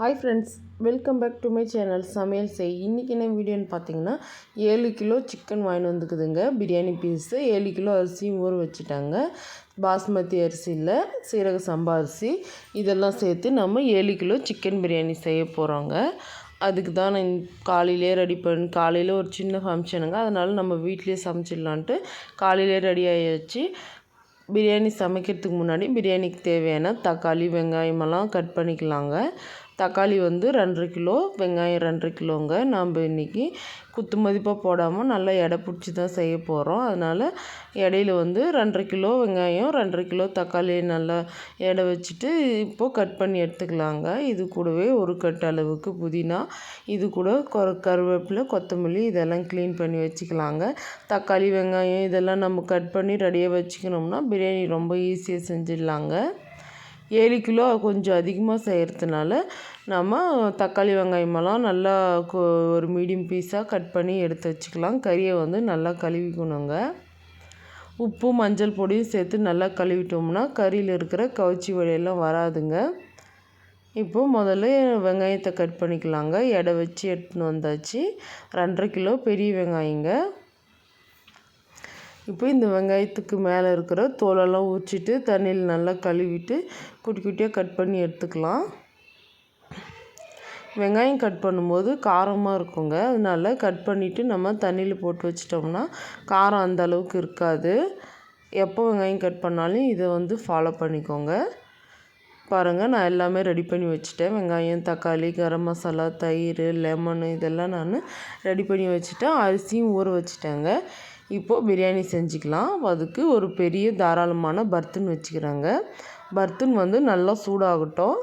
Hi friends, welcome back to my channel சமையல் செய். இன்றைக்கி என்ன வீடியோன்னு பார்த்தீங்கன்னா 7 கிலோ சிக்கன் வாங்கிட்டு வந்துக்குதுங்க. பிரியாணி பீஸு 7 கிலோ அரிசியும் ஊற வச்சுட்டாங்க. பாஸ்மதி அரிசியில் சீரக சம்பா அரிசி இதெல்லாம் சேர்த்து நம்ம 7 கிலோ சிக்கன் பிரியாணி செய்ய போகிறோங்க. அதுக்கு தான் நான் காலையிலே ரெடி காலையில் ஒரு சின்ன ஃபங்க்ஷனுங்க, அதனால் நம்ம வீட்லேயே சமைச்சிடலான்ட்டு காலையிலே ரெடி ஆகிடுச்சு. பிரியாணி சமைக்கிறதுக்கு முன்னாடி பிரியாணிக்கு தேவையான தக்காளி வெங்காயமெல்லாம் கட் பண்ணிக்கலாங்க. தக்காளி வந்து 2.5 கிலோ, வெங்காயம் 2.5 கிலோங்க. நாம் இன்றைக்கி குத்து மதிப்பாக போடாமல் நல்லா எடை பிடிச்சி தான் செய்ய போகிறோம். அதனால் இடையில வந்து 2.5 கிலோ வெங்காயம், 2.5 கிலோ தக்காளி நல்லா எடை வச்சுட்டு இப்போது கட் பண்ணி எடுத்துக்கலாங்க. இது கூடவே ஒரு கட்டு அளவுக்கு புதினா, இது கூட கருவேப்பிலை, கொத்தமல்லி இதெல்லாம் க்ளீன் பண்ணி வச்சுக்கலாங்க. தக்காளி வெங்காயம் இதெல்லாம் நம்ம கட் பண்ணி ரெடியாக வச்சுக்கணும்னா பிரியாணி ரொம்ப ஈஸியாக செஞ்சிடலாங்க. 7 கிலோ கொஞ்சம் அதிகமாக செய்கிறதுனால நம்ம தக்காளி வெங்காயமெல்லாம் நல்லா ஒரு மீடியம் பீஸாக கட் பண்ணி எடுத்து வச்சுக்கலாம். கறியை வந்து நல்லா கழுவிக்கணுங்க. உப்பு மஞ்சள் பொடியும் சேர்த்து நல்லா கழுவிட்டோம்னா கறியில் இருக்கிற கவுச்சி வழியெல்லாம் வராதுங்க. இப்போது முதல்ல வெங்காயத்தை கட் பண்ணிக்கலாங்க. எடை வச்சு எடுத்துன்னு வந்தாச்சு. 2.5 கிலோ பெரிய வெங்காயங்க. இப்போ இந்த வெங்காயத்துக்கு மேலே இருக்கிற தோலெல்லாம் உரிச்சிட்டு தண்ணியில் நல்லா கழுவிட்டு குட்டி குட்டியாக கட் பண்ணி எடுத்துக்கலாம். வெங்காயம் கட் பண்ணும்போது காரமாக இருக்குங்க, அதனால கட் பண்ணிவிட்டு நம்ம தண்ணியில் போட்டு வச்சிட்டோம்னா காரம் அந்த அளவுக்கு இருக்காது. எப்போ வெங்காயம் கட் பண்ணாலும் இதை வந்து ஃபாலோ பண்ணிக்கோங்க. பாருங்கள், நான் எல்லாமே ரெடி பண்ணி வச்சுட்டேன். வெங்காயம், தக்காளி, கரம் மசாலா, தயிர், லெமனு இதெல்லாம் நான் ரெடி பண்ணி வச்சுட்டேன். அரிசியும் ஊற வச்சுட்டேங்க. இப்போது பிரியாணி செஞ்சுக்கலாம். அதுக்கு ஒரு பெரிய தாராளமான பர்த்தன் வச்சுக்கிறாங்க. பர்த்தன் வந்து நல்லா சூடாகட்டும்.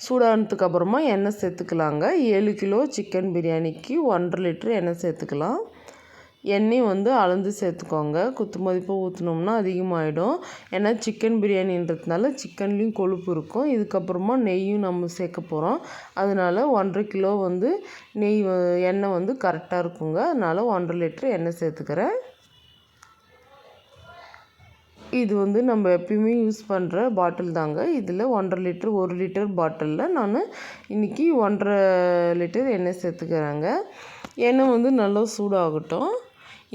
சூடானதுக்கப்புறமா எண்ணெய் சேர்த்துக்கலாங்க. 7 கிலோ சிக்கன் பிரியாணிக்கு 1.5 லிட்டர் எண்ணெய் சேர்த்துக்கலாம். எண்ணெய் வந்து அளந்து சேர்த்துக்கோங்க. குத்து மதிப்பாக ஊற்றினோம்னா அதிகமாகிடும். ஏன்னா சிக்கன் பிரியாணின்றதுனால சிக்கன்லேயும் கொழுப்பு இருக்கும். இதுக்கப்புறமா நெய்யும் நம்ம சேர்க்க போகிறோம். அதனால் 1.5 கிலோ வந்து எண்ணெய் வந்து கரெக்டாக இருக்குங்க. அதனால் 1.5 லிட்டர் எண்ணெய் சேர்த்துக்கிறேன். இது வந்து நம்ம எப்பயுமே யூஸ் பண்ணுற பாட்டில் தாங்க. இதில் 1.5 லிட்டர் 1 லிட்டர் பாட்டிலில் நான் இன்றைக்கி 1.5 லிட்டர் எண்ணெய் சேர்த்துக்கிறேங்க. எண்ணெய் வந்து நல்லா சூடாகட்டும்.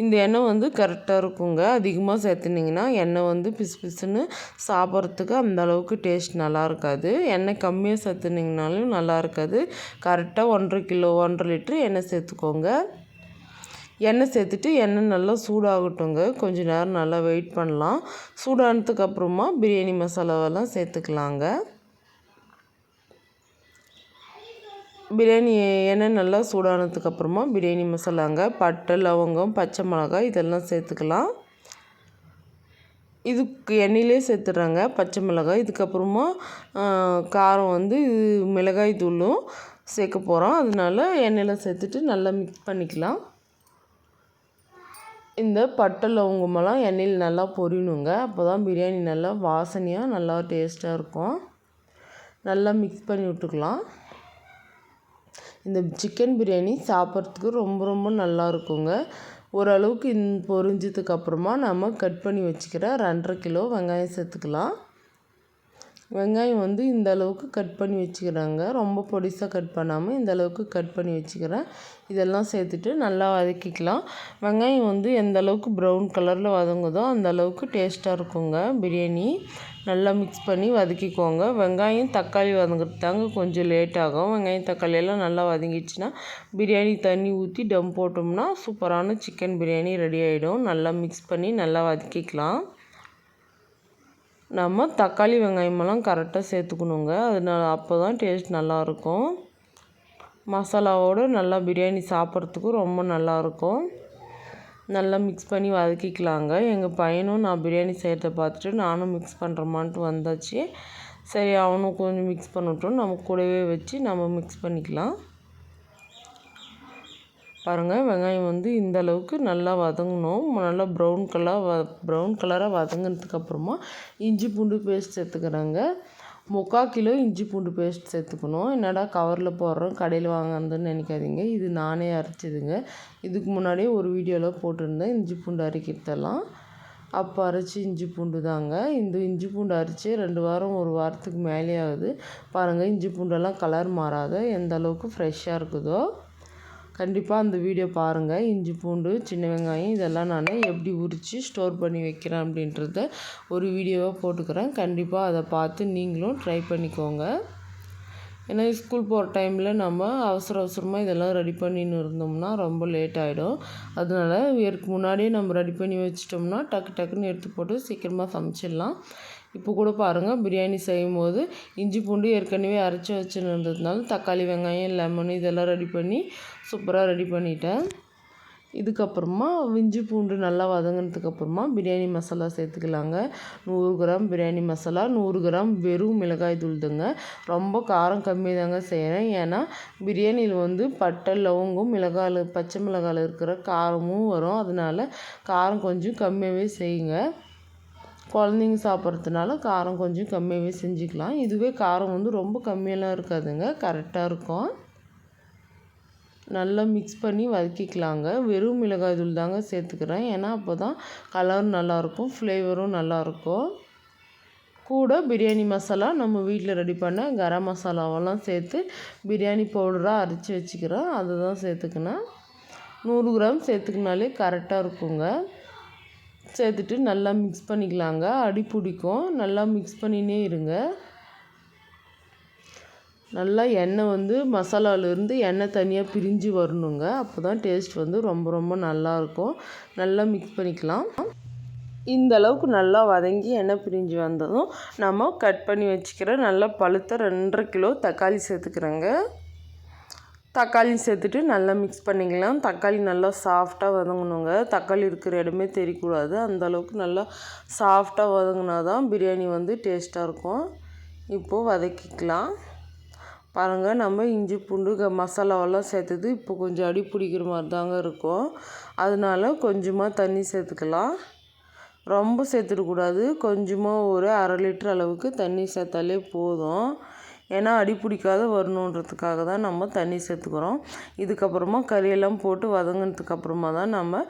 இந்த எண்ணெய் வந்து கரெக்டாக இருக்குங்க. அதிகமாக சேர்த்துனிங்கன்னா எண்ணெய் வந்து பிசு பிசுன்னு சாப்பிட்றதுக்கு அந்த அளவுக்கு டேஸ்ட் நல்லா இருக்காது. எண்ணெய் கம்மியாக சேர்த்துனிங்கனாலும் நல்லா இருக்காது. கரெக்டாக 1.5 லிட்டர் எண்ணெய் சேர்த்துக்கோங்க. எண்ணெய் சேர்த்துட்டு எண்ணெய் நல்லா சூடாகட்டுங்க. கொஞ்சம் நேரம் நல்லா வெயிட் பண்ணலாம். சூடானதுக்கப்புறமா பிரியாணி மசாலாவெல்லாம் சேர்த்துக்கலாங்க. பிரியாணி எண்ணெய் நல்லா சூடானதுக்கப்புறமா பிரியாணி மசாலாங்க, பட்டை, லவங்கம், பச்சை மிளகாய் இதெல்லாம் சேர்த்துக்கலாம். இதுக்கு எண்ணெயிலே சேர்த்துட்றாங்க பச்சை மிளகாய். இதுக்கப்புறமா காரம் வந்து மிளகாய் தூளும் சேர்க்க போகிறோம். அதனால எண்ணெயில் சேர்த்துட்டு நல்லா மிக்ஸ் பண்ணிக்கலாம். இந்த பட்டை லவங்கமெல்லாம் எண்ணெயில் நல்லா பொரியணுங்க. அப்போ தான் பிரியாணி நல்லா வாசனையாக நல்லா டேஸ்ட்டாக இருக்கும். நல்லா மிக்ஸ் பண்ணி விட்டுக்கலாம். இந்த சிக்கன் பிரியாணி சாப்பிட்றதுக்கு ரொம்ப ரொம்ப நல்லா இருக்குங்க. ஓரளவுக்கு பொரிஞ்சதுக்கப்புறமா நம்ம கட் பண்ணி வச்சுக்கிற 2.5 கிலோ வெங்காயம் சேர்த்துக்கலாம். வெங்காயம் வந்து இந்த அளவுக்கு கட் பண்ணி வச்சுக்கிறாங்க. ரொம்ப பொடிசாக கட் பண்ணாமல் இந்த அளவுக்கு கட் பண்ணி வச்சுக்கிறேன். இதெல்லாம் சேர்த்துட்டு நல்லா வதக்கிக்கலாம். வெங்காயம் வந்து எந்த அளவுக்கு ப்ரௌன் கலரில் வதங்குதோ அந்த அளவுக்கு டேஸ்ட்டாக இருக்குங்க பிரியாணி. நல்லா மிக்ஸ் பண்ணி வதக்கிக்கோங்க. வெங்காயம் தக்காளி வதங்கிறதுதாங்க கொஞ்சம் லேட் ஆகும். வெங்காயம் தக்காளி எல்லாம் நல்லா வதங்கிடுச்சுன்னா பிரியாணி தண்ணி ஊற்றி டம் போட்டோம்னா சூப்பரான சிக்கன் பிரியாணி ரெடி ஆகிடும். நல்லா மிக்ஸ் பண்ணி நல்லா வதக்கிக்கலாம். நம்ம தக்காளி வெங்காயமெல்லாம் கரெக்டாக சேர்த்துக்கணுங்க. அதனால் அப்போ தான் டேஸ்ட் நல்லாயிருக்கும். மசாலாவோடு நல்லா பிரியாணி சாப்பிட்றதுக்கும் ரொம்ப நல்லாயிருக்கும். நல்லா மிக்ஸ் பண்ணி வதக்கிக்கலாங்க. எங்கள் பையனும் நான் பிரியாணி செய்கிறத பார்த்துட்டு நானும் மிக்ஸ் பண்ணுறமான்ட்டு வந்தாச்சு. சரி, அவனும் கொஞ்சம் மிக்ஸ் பண்ணட்டும், நம்ம கூடவே வச்சு நம்ம மிக்ஸ் பண்ணிக்கலாம். பாருங்கள், வெங்காயம் வந்து இந்த அளவுக்கு நல்லா வதங்கணும். நல்லா ப்ரௌன் கலராக வதங்கினதுக்கப்புறமா இஞ்சி பூண்டு பேஸ்ட் சேர்த்துக்கிறேங்க. 3/4 கிலோ இஞ்சி பூண்டு பேஸ்ட் சேர்த்துக்கணும். என்னடா கவரில் போடுறோம் கடையில் வாங்குறதுன்னு நினைக்காதீங்க. இது நானே அரைச்சிதுங்க. இதுக்கு முன்னாடியே ஒரு வீடியோவில் போட்டிருந்தேன் இஞ்சி பூண்டு அரைக்கிறதெல்லாம். அப்போ அரைச்சி இஞ்சி பூண்டு தாங்க. இந்த இஞ்சி பூண்டு அரைச்சி 2 வாரம் 1 வாரத்துக்கு மேலே ஆகுது. பாருங்கள், இஞ்சி பூண்டெல்லாம் கலர் மாறாத எந்த அளவுக்கு ஃப்ரெஷ்ஷாக இருக்குதோ. கண்டிப்பாக அந்த வீடியோ பாருங்கள். இஞ்சி பூண்டு, சின்ன வெங்காயம் இதெல்லாம் நான் எப்படி உரித்து ஸ்டோர் பண்ணி வைக்கிறேன் அப்படின்றத ஒரு வீடியோவாக போட்டுக்கிறேன். கண்டிப்பாக அதை பார்த்து நீங்களும் ட்ரை பண்ணிக்கோங்க. ஏன்னா ஸ்கூல் போகிற டைமில் நம்ம அவசரமாக இதெல்லாம் ரெடி பண்ணின்னு இருந்தோம்னா ரொம்ப லேட் ஆகிடும். அதனால இதற்கு முன்னாடியே நம்ம ரெடி பண்ணி வச்சிட்டோம்னா டக்குன்னு எடுத்து போட்டு சீக்கிரமாக சமைச்சிடலாம். இப்போ கூட பாருங்கள், பிரியாணி செய்யும்போது இஞ்சி பூண்டு ஏற்கனவே அரைச்சி வச்சுருந்ததுனால தக்காளி, வெங்காயம், லெமன் இதெல்லாம் ரெடி பண்ணி சூப்பராக ரெடி பண்ணிட்டேன். இதுக்கப்புறமா இஞ்சி பூண்டு நல்லா வதங்கினதுக்கப்புறமா பிரியாணி மசாலா சேர்த்துக்கலாங்க. 100 கிராம் பிரியாணி மசாலா, 100 கிராம் வெறும் மிளகாய் தூள் தாங்க. ரொம்ப காரம் கம்மி தாங்க செய்கிறேன். ஏன்னா பிரியாணியில் பட்டை, லவங்கம், பச்சை மிளகாயில் இருக்கிற காரமும் வரும். அதனால காரம் கொஞ்சம் கம்மியாகவே செய்யுங்க. குழந்தைங்க சாப்பிட்றதுனால காரம் கொஞ்சம் கம்மியாகவே செஞ்சுக்கலாம். இதுவே காரம் ரொம்ப கம்மியெல்லாம் இருக்காதுங்க, கரெக்டாக இருக்கும். நல்லா மிக்ஸ் பண்ணி வதக்கிக்கலாங்க. வெறும் மிளகாய் தூள் தாங்க சேர்த்துக்கிறேன். ஏன்னா அப்போ தான் கலரும் நல்லாயிருக்கும், ஃப்ளேவரும் நல்லாயிருக்கும். கூட பிரியாணி மசாலா நம்ம வீட்டில் ரெடி பண்ண கரம் மசாலாவெல்லாம் சேர்த்து பிரியாணி பவுடராக அரைச்சி வச்சுக்கிறேன். அதை தான் சேர்த்துக்கினேன். 100 கிராம் சேர்த்துக்கினாலே கரெக்டாக இருக்குங்க. சேர்த்துட்டு நல்லா மிக்ஸ் பண்ணிக்கலாங்க. அடி பிடிக்கும். நல்லா மிக்ஸ் பண்ணினே இருங்க. நல்லா எண்ணெய் மசாலாவிலேருந்து எண்ணெய் தனியாக பிரிஞ்சு வரணுங்க. அப்போ தான் டேஸ்ட் ரொம்ப நல்லாயிருக்கும். நல்லா மிக்ஸ் பண்ணிக்கலாம். இந்த அளவுக்கு நல்லா வதங்கி எண்ணெய் பிரிஞ்சு வந்ததும் நம்ம கட் பண்ணி வச்சுக்கிற நல்லா பழுத்த 2.5 கிலோ தக்காளி சேர்த்துக்கிறேங்க. தக்காளி சேர்த்துட்டு நல்லா மிக்ஸ் பண்ணிக்கலாம். தக்காளி நல்லா சாஃப்டாக வதங்கணுங்க. தக்காளி இருக்கிற இடமே தெரியக்கூடாது. அந்தளவுக்கு நல்லா சாஃப்டாக வதங்கினா தான் பிரியாணி டேஸ்ட்டாக இருக்கும். இப்போது வதக்கிக்கலாம். பாருங்கள், நம்ம இஞ்சி பூண்டு மசாலாவெல்லாம் சேர்த்தது இப்போ கொஞ்சம் அடி பிடிக்கிற மாதிரி தாங்க இருக்கும். அதனால கொஞ்சமாக தண்ணி சேர்த்துக்கலாம். ரொம்ப சேர்த்துடக்கூடாது. கொஞ்சமாக ஒரு 1/2 லிட்டர் அளவுக்கு தண்ணி சேர்த்தாலே போதும். ஏன்னா அடி பிடிக்காத வரணுன்றதுக்காக தான் நம்ம தண்ணி சேர்த்துக்கிறோம். இதுக்கப்புறமா கறியெல்லாம் போட்டு வதங்கினதுக்கப்புறமா தான் நம்ம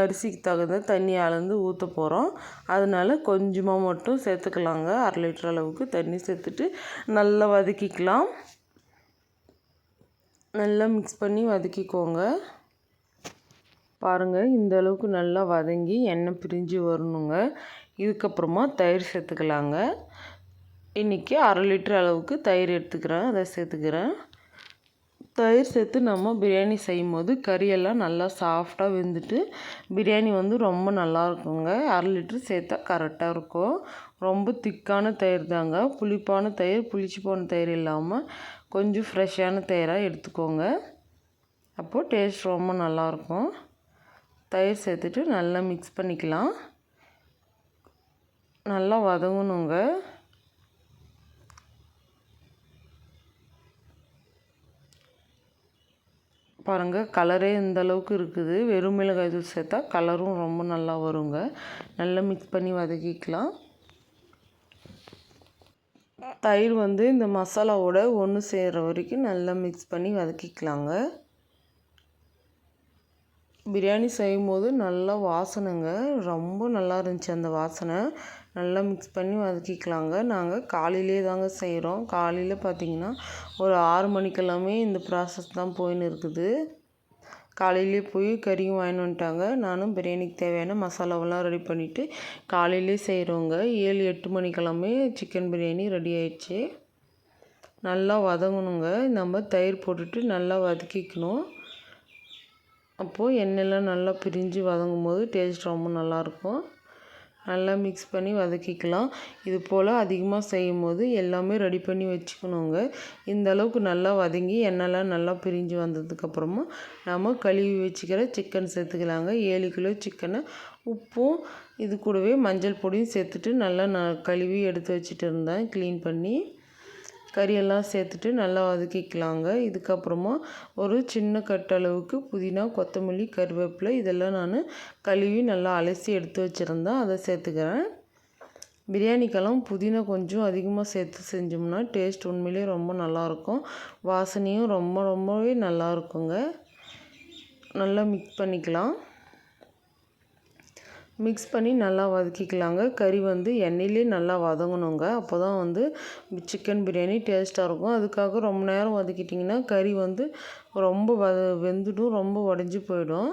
அரிசிக்கு தகுந்த தண்ணி அளந்து ஊற்ற போகிறோம். அதனால கொஞ்சமாக மட்டும் சேர்த்துக்கலாங்க. 1/2 லிட்டர் அளவுக்கு தண்ணி சேர்த்துட்டு நல்லா வதக்கிக்கலாம். நல்லா மிக்ஸ் பண்ணி வதக்கிக்கோங்க. பாருங்கள், இந்த அளவுக்கு நல்லா வதங்கி எண்ணெய் பிரிஞ்சு வரணுங்க. இதுக்கப்புறமா தயிர் சேர்த்துக்கலாங்க. இன்றைக்கி 1/2 லிட்டர் அளவுக்கு தயிர் எடுத்துக்கிறேன், அதை சேர்த்துக்கிறேன். தயிர் சேர்த்து நம்ம பிரியாணி செய்யும்போது கறியெல்லாம் நல்லா சாஃப்டாக வெந்துட்டு பிரியாணி ரொம்ப நல்லாயிருக்குங்க. 1/2 லிட்டர் சேர்த்தா கரெக்டாக இருக்கும். ரொம்ப திக்கான தயிர் தாங்க. புளிப்பான தயிர், புளிச்சு போன தயிர் இல்லாமல் கொஞ்சம் ஃப்ரெஷ்ஷான தயிராக எடுத்துக்கோங்க. அப்போது டேஸ்ட் ரொம்ப நல்லாயிருக்கும். தயிர் சேர்த்துட்டு நல்லா மிக்ஸ் பண்ணிக்கலாம். நல்லா வதங்கணுங்க. பாருங்கள், கலரே இந்த அளவுக்கு இருக்குது. வெறும் மிளகாய் தூள் சேர்த்தா கலரும் ரொம்ப நல்லா வருங்க. நல்லா மிக்ஸ் பண்ணி வதக்கிக்கலாம். தயிர் இந்த மசாலாவோட ஒன்று சேர்கிற வரைக்கும் நல்லா மிக்ஸ் பண்ணி வதக்கிக்கலாங்க. பிரியாணி செய்யும்போது நல்லா வாசனைங்க, ரொம்ப நல்லா இருந்துச்சு அந்த வாசனை. நல்லா மிக்ஸ் பண்ணி வதக்கிக்கலாங்க. நாங்கள் காலையிலே தாங்க செய்கிறோம். காலையில் பார்த்திங்கன்னா ஒரு 6 மணிக்கெல்லாமே இந்த ப்ராசஸ் தான் போயின்னு இருக்குது. காலையிலே போய் கறியும் வாங்கிட்டு வந்துட்டாங்க. நானும் பிரியாணிக்கு தேவையான மசாலாவெல்லாம் ரெடி பண்ணிவிட்டு காலையிலே செய்கிறோங்க. 7-8 மணிக்கெல்லாமே சிக்கன் பிரியாணி ரெடி ஆயிடுச்சு. நல்லா வதங்கணுங்க. நம்ம தயிர் போட்டுட்டு நல்லா வதக்கிக்கணும். அப்போது எண்ணெயெல்லாம் நல்லா பிரிஞ்சு வதங்கும் போது டேஸ்ட் ரொம்ப நல்லாயிருக்கும். நல்லா மிக்ஸ் பண்ணி வதக்கிக்கலாம். இது போல் அதிகமாக செய்யும் போது எல்லாமே ரெடி பண்ணி வச்சுக்கணுங்க. இந்த அளவுக்கு நல்லா வதங்கி எண்ணெய்லாம் நல்லா பிரிஞ்சு வந்ததுக்கப்புறமா நம்ம கழுவி வச்சுக்கிற சிக்கன் சேர்த்துக்கலாங்க. 7 கிலோ சிக்கனை உப்பும் இது கூடவே மஞ்சள் பொடியும் சேர்த்துட்டு நல்லா நான் கழுவி எடுத்து வச்சுட்டு இருந்தேன், க்ளீன் பண்ணி. கறியெல்லாம் சேர்த்துட்டு நல்லா வதக்கிக்கலாங்க. இதுக்கப்புறமா ஒரு சின்ன கட்டளவுக்கு புதினா, கொத்தமல்லி, கருவேப்பிலை இதெல்லாம் நான் கழுவி நல்லா அலசி எடுத்து வச்சுருந்தேன், அதை சேர்த்துக்கிறேன். பிரியாணிக்கெல்லாம் புதினா கொஞ்சம் அதிகமாக சேர்த்து செஞ்சோம்னா டேஸ்ட் உண்மையிலே ரொம்ப நல்லாயிருக்கும். வாசனையும் ரொம்பவே நல்லாயிருக்குங்க. நல்லா மிக்ஸ் பண்ணிக்கலாம். மிக்ஸ் பண்ணி நல்லா வதக்கிக்கலாங்க. கறி வந்து எண்ணெயிலே நல்லா வதங்கணுங்க. அப்போ தான் வந்து சிக்கன் பிரியாணி டேஸ்ட்டாக இருக்கும். அதுக்காக ரொம்ப நேரம் வதக்கிட்டிங்கன்னா கறி வந்து ரொம்ப வெந்துடும், ரொம்ப உடஞ்சி போயிடும்.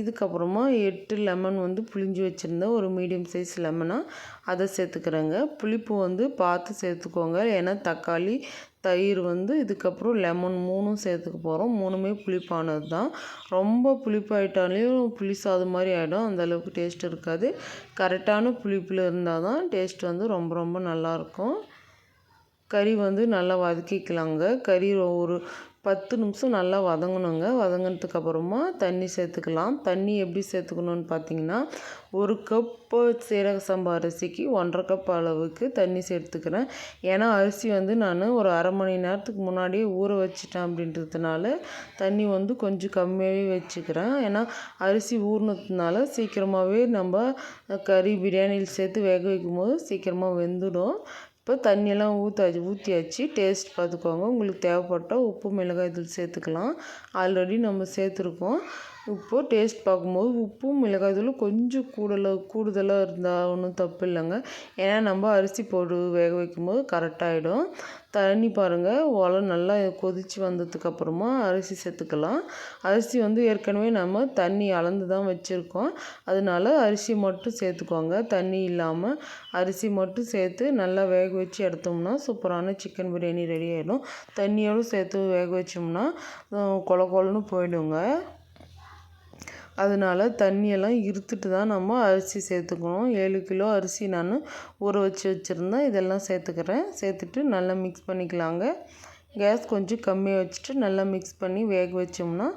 இதுக்கப்புறமா 8 லெமன் வந்து புளிஞ்சு வச்சுருந்தேன், ஒரு மீடியம் சைஸ் லெமனாக அதை சேர்த்துக்கிறேங்க. புளிப்பு வந்து பார்த்து சேர்த்துக்கோங்க. ஏன்னா தக்காளி, தயிர் வந்து இதுக்கப்புறம் லெமன் 3ம் சேர்த்துக்க போகிறோம். 3மே புளிப்பானது தான். ரொம்ப புளிப்பாயிட்டாலையும் புளி சாதம் மாதிரி ஆகிடும், அந்தளவுக்கு டேஸ்ட் இருக்காது. கரெக்டான புளிப்பில் இருந்தால் தான் டேஸ்ட் வந்து ரொம்ப ரொம்ப நல்லாயிருக்கும். கறி வந்து நல்லா வதக்கிக்கலாங்க. கறி ஒரு 10 நிமிஷம் நல்லா வதங்கணுங்க. வதங்கினதுக்கப்புறமா தண்ணி சேர்த்துக்கலாம். தண்ணி எப்படி சேர்த்துக்கணுன்னு பார்த்தீங்கன்னா, 1 கப்பு சீரக சம்பா அரிசிக்கு 1½ கப் அளவுக்கு தண்ணி சேர்த்துக்கிறேன். ஏன்னா அரிசி வந்து நான் ஒரு அரை மணி நேரத்துக்கு முன்னாடியே ஊற வச்சிட்டேன் அப்படின்றதுனால தண்ணி வந்து கொஞ்சம் கம்மியாகவே வச்சுக்கிறேன். ஏன்னா அரிசி ஊறினதுனால சீக்கிரமாகவே நம்ம கறி பிரியாணியில் சேர்த்து வேக வைக்கும்போது சீக்கிரமாக வெந்துடும். இப்போ தண்ணியெல்லாம் ஊற்றியாச்சு. டேஸ்ட் பார்த்துக்கோங்க. உங்களுக்கு தேவைப்பட்டால் உப்பு, மிளகாய் தூள் சேர்த்துக்கலாம். ஆல்ரெடி நம்ம சேர்த்துருக்கோம். இப்போது டேஸ்ட் பார்க்கும்போது உப்பும் மிளகாய் தூளும் கொஞ்சம் கூடுதலாக இருந்தால் ஒன்றும் தப்பு இல்லைங்க. ஏன்னா நம்ம அரிசி போட்டு வேக வைக்கும்போது கரெக்டாகிடும். தண்ணி பாருங்கள், நல்லா கொதித்து வந்ததுக்கப்புறமா அரிசி சேர்த்துக்கலாம். அரிசி வந்து ஏற்கனவே நம்ம தண்ணி அளந்து தான் வச்சுருக்கோம். அதனால அரிசி மட்டும் சேர்த்துக்கோங்க. தண்ணி இல்லாமல் அரிசி மட்டும் சேர்த்து நல்லா வேக வச்சு எடுத்தோம்னா சூப்பரான சிக்கன் பிரியாணி ரெடி ஆகிடும். தண்ணியோடு சேர்த்து வேக வச்சோம்னா கொல கொலன்னு போயிடுங்க. அதனால தண்ணியெல்லாம் இருத்துட்டு தான் நம்ம அரிசி சேர்த்துக்கணும். 7 கிலோ அரிசி நான் ஊற வச்சுருந்தேன். இதெல்லாம் சேர்த்துக்கிறேன். சேர்த்துட்டு நல்லா மிக்ஸ் பண்ணிக்கலாங்க. கேஸ் கொஞ்சம் கம்மியாக வச்சுட்டு நல்லா மிக்ஸ் பண்ணி வேக வச்சோம்னா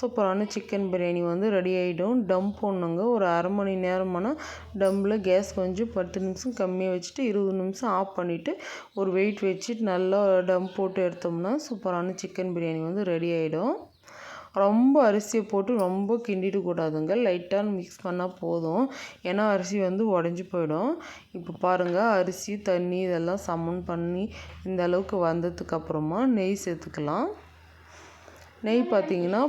சூப்பரான சிக்கன் பிரியாணி வந்து ரெடி ஆகிடும். டம் போடணுங்க. ஒரு அரை மணி நேரமானால் டம்மில் கேஸ் கொஞ்சம் 10 நிமிஷம் கம்மியாக வச்சுட்டு 20 நிமிஷம் ஆஃப் பண்ணிவிட்டு ஒரு வெயிட் வச்சுட்டு நல்லா டம் போட்டு எடுத்தோம்னா சூப்பரான சிக்கன் பிரியாணி வந்து ரெடி ஆகிடும். ரொம்ப அரிசியை போட்டு ரொம்ப கிண்டிடக்கூடாதுங்க. லைட்டாக மிக்ஸ் பண்ணால் போதும். ஏன்னா அரிசி வந்து உடஞ்சி போயிடும். இப்போ பாருங்கள், அரிசி, தண்ணி இதெல்லாம் சமன் பண்ணி இந்த அளவுக்கு வந்ததுக்கப்புறமா நெய் சேர்த்துக்கலாம். நெய் பார்த்திங்கன்னா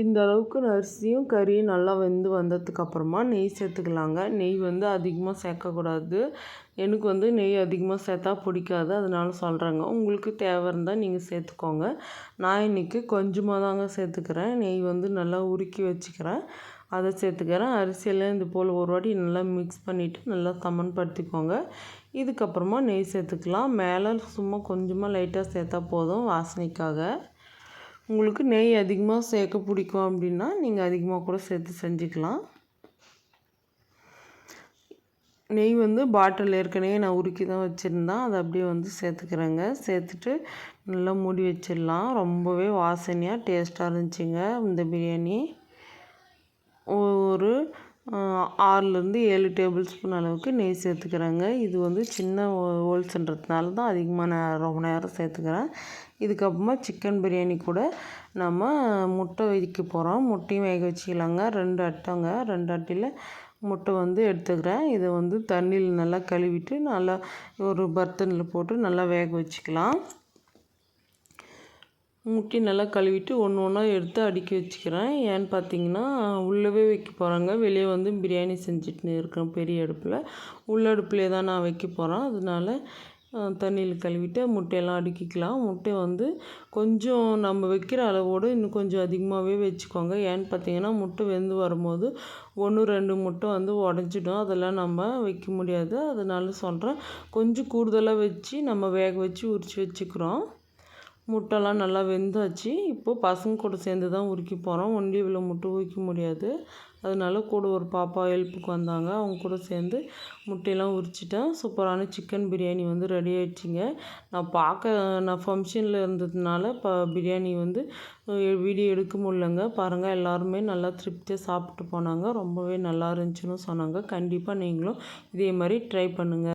இந்த அளவுக்கு அரிசியும் கறியும் நல்லா வெந்து வந்ததுக்கப்புறமா நெய் சேர்த்துக்கலாங்க. நெய் வந்து அதிகமாக சேர்க்கக்கூடாது. எனக்கு வந்து நெய் அதிகமாக சேர்த்தா பிடிக்காது, அதனால சொல்கிறேங்க. உங்களுக்கு தேவை இருந்தால் நீங்கள் சேர்த்துக்கோங்க. நான் இன்றைக்கி கொஞ்சமாக தாங்க சேர்த்துக்கிறேன். நெய் வந்து நல்லா உருக்கி வச்சுக்கிறேன், அதை சேர்த்துக்கிறேன். அரிசியெல்லாம் இது போல் ஒரு வாட்டி நல்லா மிக்ஸ் பண்ணிவிட்டு நல்லா சமன்படுத்திக்கோங்க. இதுக்கப்புறமா நெய் சேர்த்துக்கலாம். மேலே சும்மா கொஞ்சமாக லைட்டாக சேர்த்தா போதும் வாசனைக்காக. உங்களுக்கு நெய் அதிகமாக சேர்க்க பிடிக்கும் அப்படின்னா நீங்கள் அதிகமாக கூட சேர்த்து செஞ்சுக்கலாம். நெய் வந்து பாட்டில் ஏற்கனவே நான் உருக்கி தான் வச்சுருந்தேன், அதை அப்படியே வந்து சேர்த்துக்கிறேங்க. சேர்த்துட்டு நல்லா மூடி வச்சிடலாம். ரொம்பவே வாசனையாக டேஸ்ட்டாக இருந்துச்சுங்க இந்த பிரியாணி. ஒரு 6லேருந்து 7 டேபிள் ஸ்பூன் அளவுக்கு நெய் சேர்த்துக்கிறேங்க. இது வந்து சின்ன ஹோல்ஸ்ன்றதுனால தான் அதிகமாக நான் ரொம்ப நேரம் சேர்த்துக்கிறேன். இதுக்கப்புறமா சிக்கன் பிரியாணி கூட நம்ம முட்டை வைக்க போகிறோம். முட்டையும் வேக வச்சுக்கலாங்க. 2 அட்டைங்க. 2 அட்டையில் முட்டை வந்து எடுத்துக்கிறேன். இதை வந்து தண்ணியில் நல்லா கழுவிட்டு நல்லா ஒரு பர்த்தனில் போட்டு நல்லா வேக வச்சுக்கலாம். முட்டை நல்லா கழுவிட்டு ஒன்று ஒன்றா எடுத்து அடுக்கி வச்சுக்கிறேன். ஏன்னு பார்த்தீங்கன்னா உள்ளவே வைக்க போகிறேங்க. வெளியே வந்து பிரியாணி செஞ்சுட்டு இருக்கேன் பெரிய அடுப்பில். உள்ள அடுப்புலேயே தான் நான் வைக்க போகிறேன். அதனால தண்ணியில் கழுவிட்டு முட்டையெல்லாம் அடுக்கிக்கலாம். முட்டை வந்து கொஞ்சம் நம்ம வைக்கிற அளவோடு இன்னும் கொஞ்சம் அதிகமாகவே வச்சுக்கோங்க. ஏன்னு பார்த்தீங்கன்னா முட்டை வெந்து வரும்போது 1, 2 முட்டை வந்து உடஞ்சிடும். அதெல்லாம் நம்ம வைக்க முடியாது. அதனால சொல்கிறேன், கொஞ்சம் கூடுதலாக வச்சு நம்ம வேக வச்சு உரித்து வச்சுக்கிறோம். முட்டைலாம் நல்லா வெந்தாச்சு. இப்போது பசங்க கூட சேர்ந்து தான் உரிக்க போகிறோம். ஒன்லி இவ்வளோ முட்டை உரிக்க முடியாது. அதனால கூட ஒரு பாப்பா ஹெல்ப்புக்கு வந்தாங்க. அவங்க கூட சேர்ந்து முட்டையெல்லாம் உரிச்சிட்டேன். சூப்பரான சிக்கன் பிரியாணி வந்து ரெடி ஆகிடுச்சிங்க. நான் ஃபங்க்ஷனில் இருந்ததுனால பிரியாணி வந்து வீடியோ எடுக்க முடியலங்க. பாருங்கள், எல்லாருமே நல்லா திருப்தியாக சாப்பிட்டு போனாங்க. ரொம்பவே நல்லா இருந்துச்சுன்னு சொன்னாங்க. கண்டிப்பாக நீங்களும் இதே மாதிரி ட்ரை பண்ணுங்கள்.